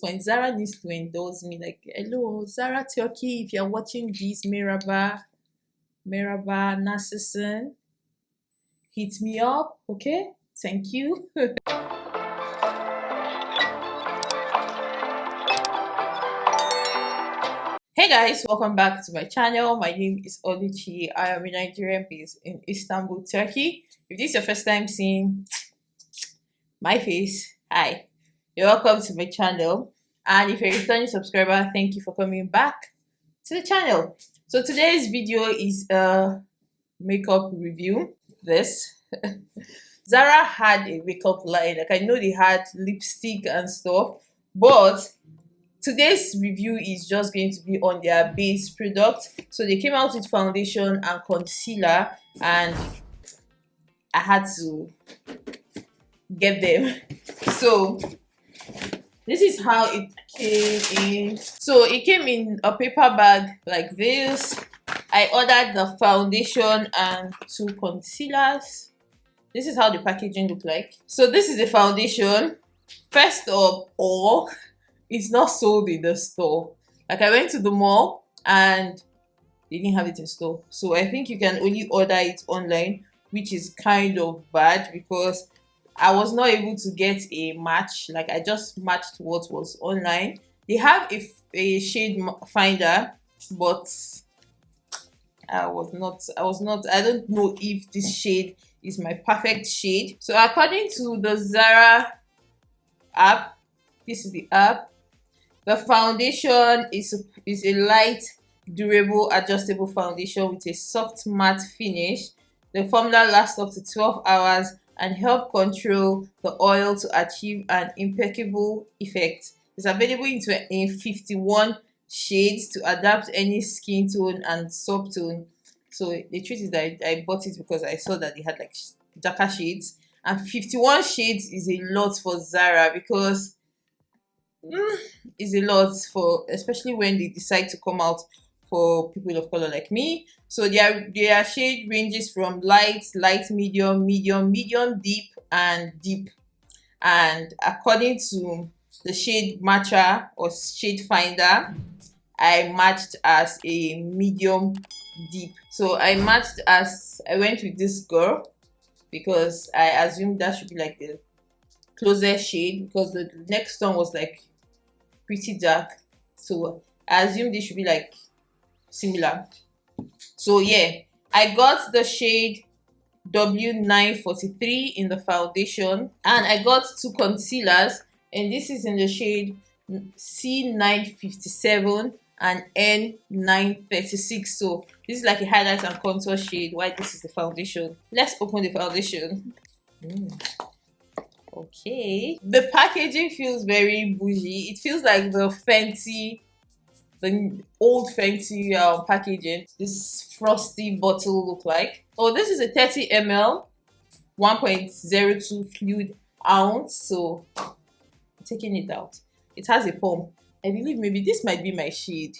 point, Zara needs to endorse me. Like, hello, Zara Turkey, if you're watching this, Merhaba, Narcissan, hit me up, okay? Thank you. Hey guys, welcome back to my channel. My name is Oluchi. I am a Nigerian based in Istanbul, Turkey. If this is your first time seeing my face, hi. You're welcome to my channel. And if you're a returning subscriber, thank you for coming back to the channel. So today's video is a makeup review. Zara had a makeup line. Like, I know they had lipstick and stuff, but today's review is just going to be on their base product. So they came out with foundation and concealer, and I had to get them. So this is how it came in. So it came in a paper bag like this. I ordered the foundation and 2 concealers. This is how the packaging looked like. So this is the foundation. First of all, it's not sold in the store. Like, I went to the mall and they didn't have it in store. So I think you can only order it online, which is kind of bad because I was not able to get a match. Like, I just matched what was online. They have a shade finder, but I don't know if this shade is my perfect shade. So according to the Zara app, this is the app, the foundation is a light, durable, adjustable foundation with a soft matte finish. The formula lasts up to 12 hours and help control the oil to achieve an impeccable effect. It's available in 51 shades to adapt any skin tone and subtone. So the truth is that I bought it because I saw that they had like darker shades, and 51 shades is a lot for Zara because it's a lot for, especially when they decide to come out for people of color like me. So their shade ranges from light, medium, deep, and deep. And according to the shade matcher or shade finder, I matched as a medium deep. So I went with this girl because I assumed that should be like the closest shade, because the next one was like pretty dark. So I assumed this should be like similar. So yeah, I got the shade W943 in the foundation, and I got 2 concealers, and this is in the shade C957 and N936. So this is like a highlight and contour shade, while this is the foundation. Let's open the foundation. Okay, the packaging feels very bougie. It feels like the old Fenty packaging. This frosty bottle look like. Oh, this is a 30 ml 1.02 fluid ounce. So I'm taking it out. It has a pump. I believe maybe this might be my shade.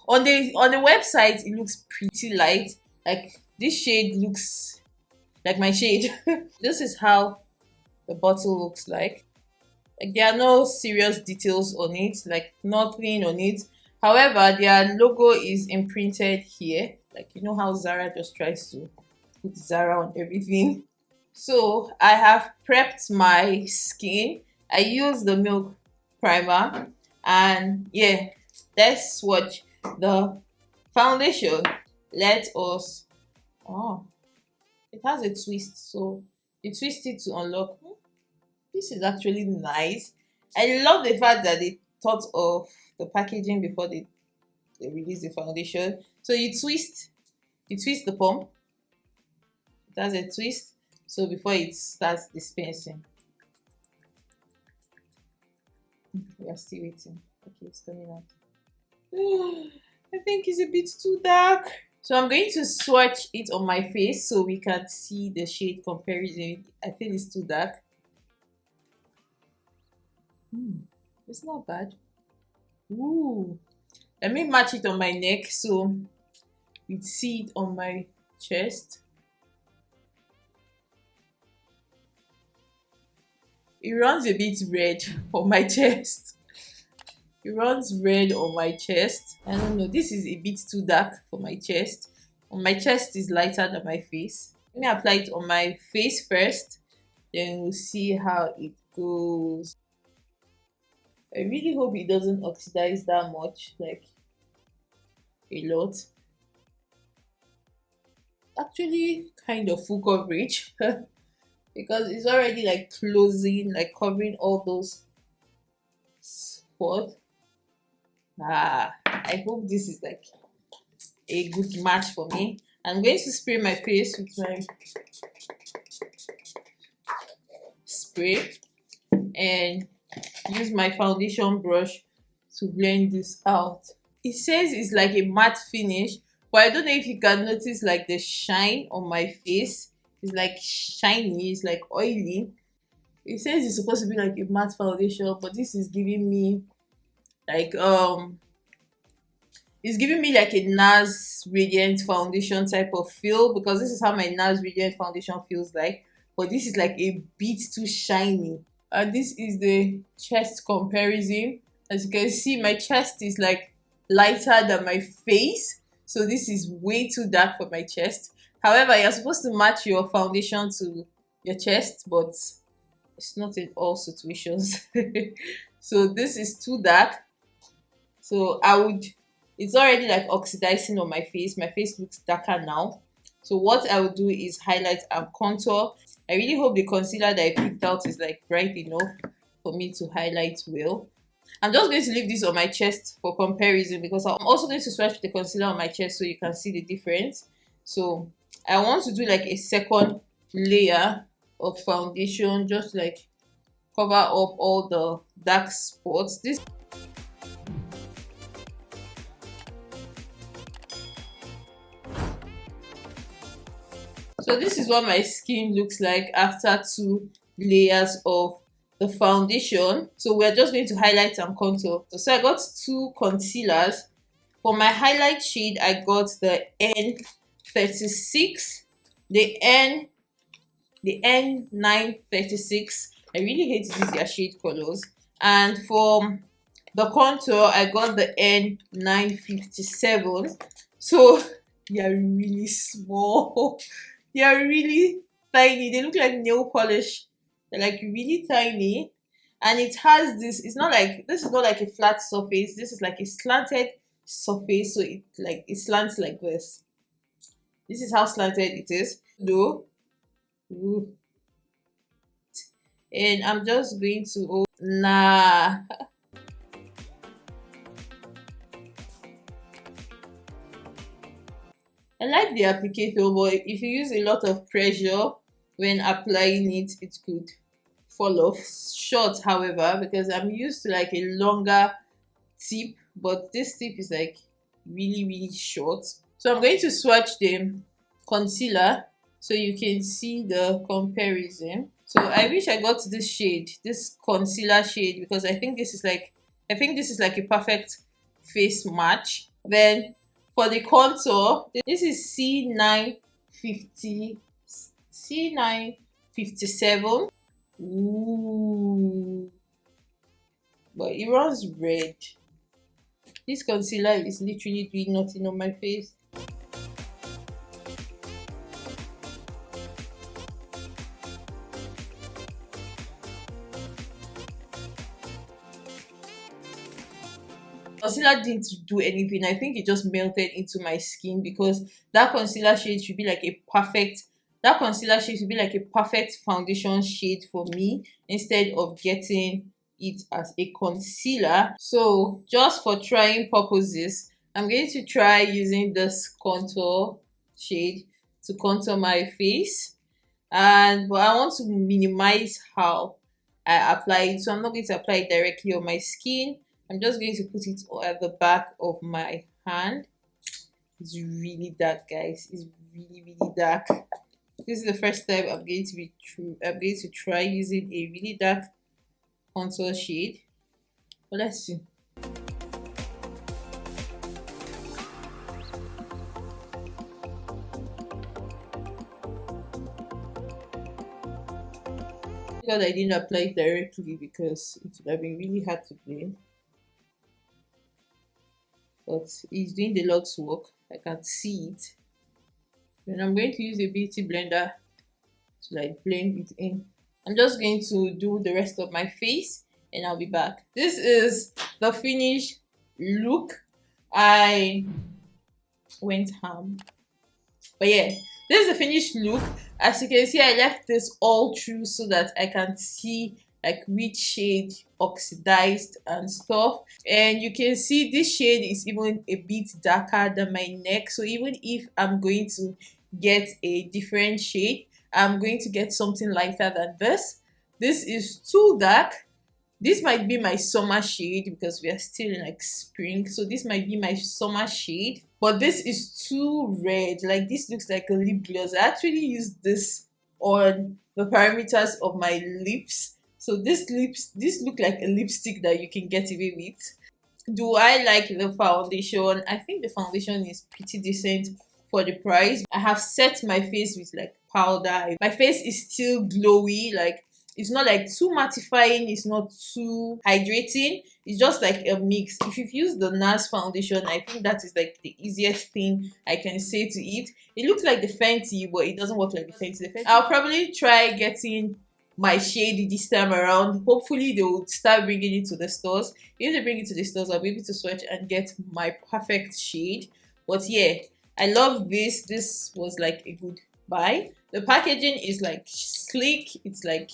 On the website, it looks pretty light. Like, this shade looks like my shade. This is how the bottle looks like. Like, there are no serious details on it, like nothing on it. However, their logo is imprinted here. Like, you know how Zara just tries to put Zara on everything. So I have prepped my skin. I use the milk primer, and yeah, let's swatch the foundation. Let us, oh, it has a twist, so you twist it to unlock. This is actually nice. I love the fact that they thought of the packaging before they release the foundation. So you twist the pump. It has a twist, so before it starts dispensing. We are still waiting. Okay, it's coming out. I think it's a bit too dark. So I'm going to swatch it on my face so we can see the shade comparison. I feel it's too dark. It's not bad. Ooh. Let me match it on my neck so you see it on my chest. It runs a bit red on my chest. It runs red on my chest. I don't know, this is a bit too dark for my chest. On my chest is lighter than my face. Let me apply it on my face first, then we'll see how it goes. I really hope it doesn't oxidize that much, like a lot. Actually, kind of full coverage because it's already like closing, like covering all those spots. I hope this is like a good match for me. I'm going to spray my face with my spray and use my foundation brush to blend this out. It says it's like a matte finish, but I don't know if you can notice like the shine on my face. It's like shiny, it's like oily. It says it's supposed to be like a matte foundation, but this is giving me like it's giving me like a Nars Radiant Foundation type of feel, because this is how my Nars Radiant Foundation feels like. But this is like a bit too shiny. And this is the chest comparison. As you can see, my chest is like lighter than my face. So this is way too dark for my chest. However, you're supposed to match your foundation to your chest, but it's not in all situations. So this is too dark. So it's already like oxidizing on my face. My face looks darker now. So what I will do is highlight and contour. I really hope the concealer that I picked out is like bright enough for me to highlight well. I'm just going to leave this on my chest for comparison, because I'm also going to swatch the concealer on my chest so you can see the difference. So I want to do like a second layer of foundation, just like cover up all the dark spots. So this is what my skin looks like after 2 layers of the foundation. So we're just going to highlight and contour. So I got 2 concealers. For my highlight shade, I got the N36, the N936. I really hate to use their shade colors. And for the contour, I got the N957. So they are really small. They are really tiny. They look like nail polish. They're like really tiny. And it has this, this is not like a flat surface. This is like a slanted surface. So it slants like this. This is how slanted it is. Though. And I'm just going to I like the applicator, but if you use a lot of pressure when applying it, it could fall off. Short, however, because I'm used to like a longer tip, but this tip is like really short. So I'm going to swatch the concealer so you can see the comparison. So I wish I got this shade, this concealer shade, because I think this is like a perfect face match. Then for the contour, this is C957. Ooh, but it runs red. This concealer is literally doing nothing on my face. Concealer didn't do anything. I think it just melted into my skin, because that concealer shade should be like a perfect foundation shade for me, instead of getting it as a concealer. So just for trying purposes, I'm going to try using this contour shade to contour my face, but I want to minimize how I apply it, so I'm not going to apply it directly on my skin. I'm just going to put it at the back of my hand. It's really dark, guys. It's really dark. This is the first time I'm going to try using a really dark contour shade. But let's see. God, I didn't apply it directly because it would have been really hard to blend. but it's doing the Lord's work. I can see it. And I'm going to use a beauty blender to like blend it in. I'm just going to do the rest of my face and I'll be back. This is the finished look. I went ham. But yeah, this is the finished look. As you can see, I left this all through so that I can see like which shade oxidized and stuff. And you can see this shade is even a bit darker than my neck. So even if I'm going to get a different shade, I'm going to get something lighter than this. This is too dark. This might be my summer shade because we are still in like spring. So this might be my summer shade. But this is too red. Like this looks like a lip gloss. I actually used this on the perimeters of my lips. So this look like a lipstick that you can get away with. Do I like the foundation? I think the foundation is pretty decent for the price. I have set my face with like powder. My face is still glowy. Like it's not like too mattifying, it's not too hydrating. It's just like a mix. If you've used the Nars foundation, I think that is like the easiest thing I can say to it. It looks like the Fenty, but it doesn't work like the Fenty. I'll probably try getting my shade this time around. Hopefully they will start bringing it to the stores. If they bring it to the stores, I'll be able to swatch and get my perfect shade. But yeah, I love this. This was like a good buy. The packaging is like sleek. It's like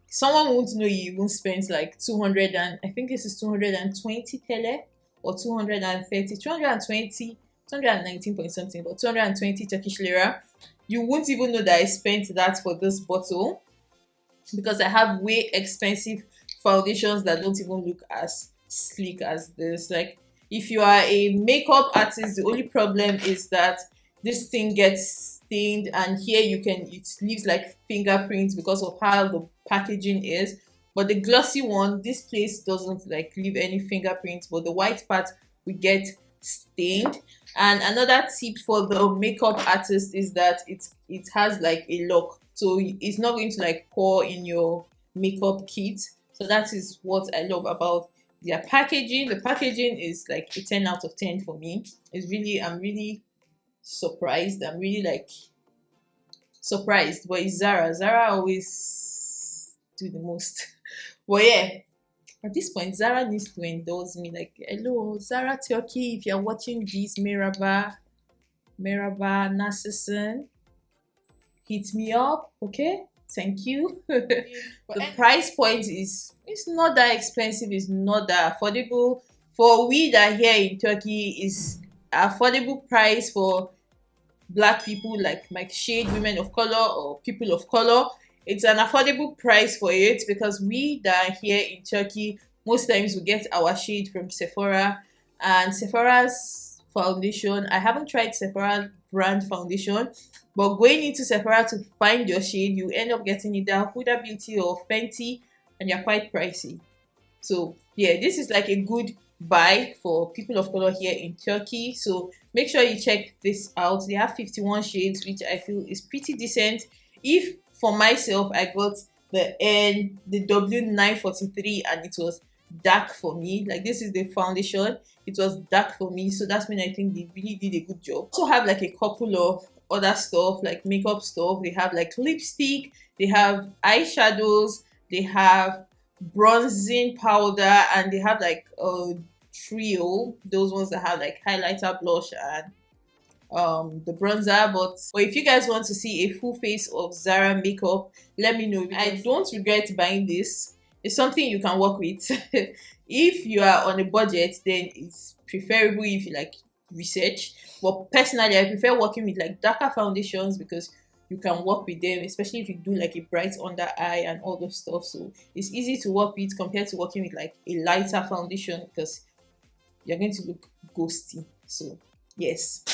someone won't know you even spent like 200 and I think this is 220 tele or 230, 220, 219 point something, but 220 Turkish lira. You won't even know that I spent that for this bottle because I have way expensive foundations that don't even look as sleek as this. Like if you are a makeup artist, the only problem is that this thing gets stained and here it leaves like fingerprints because of how the packaging is. But the glossy one, this place doesn't like leave any fingerprints, but the white part will get stained. And another tip for the makeup artist is that it has like a lock, so it's not going to like pour in your makeup kit. So that is what I love about their packaging. The packaging is like a 10 out of 10 for me. I'm really surprised. I'm really like surprised. But it's Zara always do the most. But yeah, at this point Zara needs to endorse me. Like, hello Zara Turkey, if you're watching this, Merhaba Nasılsın, hit me up, okay? Thank you. The price point is, it's not that expensive, it's not that affordable. For we that here in Turkey is affordable price for black people like my shade, women of color or people of color. It's an affordable price for it because we that are here in Turkey, most times we get our shade from Sephora, and Sephora's foundation, I haven't tried Sephora brand foundation, but going into Sephora to find your shade, you end up getting either Hudabeauty or Fenty, and they're quite pricey. So yeah, this is like a good buy for people of color here in Turkey. So make sure you check this out. They have 51 shades, which I feel is pretty decent. If for myself, I got the W943 and it was dark for me. Like this is the foundation, it was dark for me, so that's when I think they really did a good job. Also have like a couple of other stuff like makeup stuff. They have like lipstick, they have eyeshadows, they have bronzing powder, and they have like a trio, those ones that have like highlighter, blush, and the bronzer. But if you guys want to see a full face of Zara makeup, let me know. I don't regret buying this. It's something you can work with. If you are on a budget, then it's preferable if you like research. But personally, I prefer working with like darker foundations because you can work with them, especially if you do like a bright under eye and all those stuff. So it's easy to work with compared to working with like a lighter foundation because you're going to look ghosty. So yes,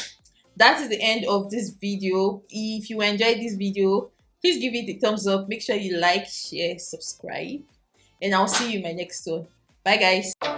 that is the end of this video. If you enjoyed this video, please give it a thumbs up. Make sure you like, share, subscribe, and I'll see you in my next one. Bye guys.